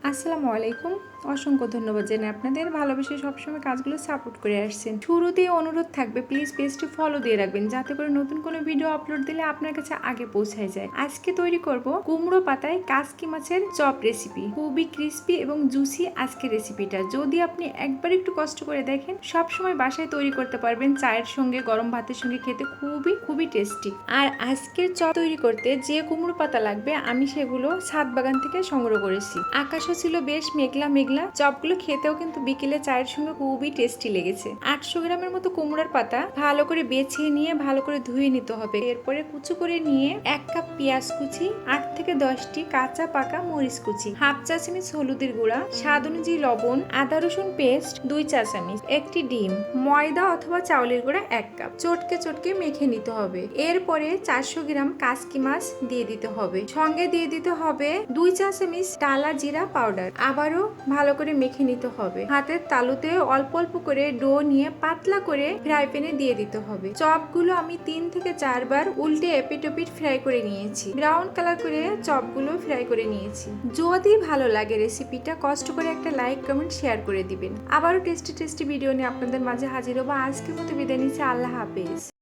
আসসালামু আলাইকুম। অসংখ্য ধন্যবাদ জানাই আপনাদের ভালোবেসে সবসময় কাজগুলো সাপোর্ট করে আসছেন। শুরুতেই অনুরোধ থাকবে প্লিজ পেজটি ফলো দিয়ে রাখবেন যাতে করে নতুন কোনো ভিডিও আপলোড দিলে আপনার কাছে আগে পৌঁছায় যায়। আজকে তৈরি করব কুমড়ো পাতায় কাসকি মাছের চপ রেসিপি। খুবই ক্রিস্পি এবং জুসি আজকের রেসিপিটা। যদি আপনি একবার একটু কষ্ট করে দেখেন সবসময় বাসায় তৈরি করতে পারবেন, চায়ের সঙ্গে গরম ভাতের সঙ্গে খেতে খুবই টেস্টি। আর আজকের চপ তৈরি করতে যে কুমড়ো পাতা লাগবে আমি সেগুলো ছাদ বাগান থেকে সংগ্রহ করেছি। আকাশও ছিল বেশ মেঘলা মেঘলা। চপগুলো খেতেও কিন্তু বিকেলে চায়ের সঙ্গে খুবই টেস্টি লেগেছে। 800 গ্রামের মতো কুমড়ার পাতা ভালো করে বেছে নিয়ে ভালো করে ধুয়ে নিতে হবে। এরপরে কুচু করে নিয়ে 1 কাপ পেঁয়াজ কুচি, 8 থেকে 10টি কাঁচা পাকা মরিচ কুচি, হাফ চা চামচ হলুদের গুঁড়া, স্বাদ অনুযায়ী লবণ, আদা রসুন পেস্ট 2 চা চামচ, একটি ডিম, ময়দা অথবা চাউলের গুঁড়া 1 কাপ, চটকে মেখে নিতে হবে। এরপরে 400 গ্রাম কাসকি মাছ দিয়ে দিতে হবে। সঙ্গে দিয়ে দিতে হবে 2 চা চামচ টালা জিরা পাউডার। আবারও ভালো করে মেখে নিতে হবে। হাতের তালুতে অল্প অল্প করে ডো নিয়ে পাতলা করে ফ্রাই প্যানে দিয়ে দিতে হবে। চপগুলো আমি 3 থেকে 4 বার উল্টে এপিট ওপিট ফ্রাই করে নিয়েছি। ব্রাউন কালার করে চপগুলো ফ্রাই করে নিয়েছি। যদি ভালো লাগে রেসিপিটা কষ্ট করে একটা লাইক কমেন্ট শেয়ার করে দিবেন। আবারও টেস্টি ভিডিও নিয়ে আপনাদের মাঝে হাজির হবো। আজকের মতো বিদায় নিচ্ছি। আল্লাহ হাফেজ।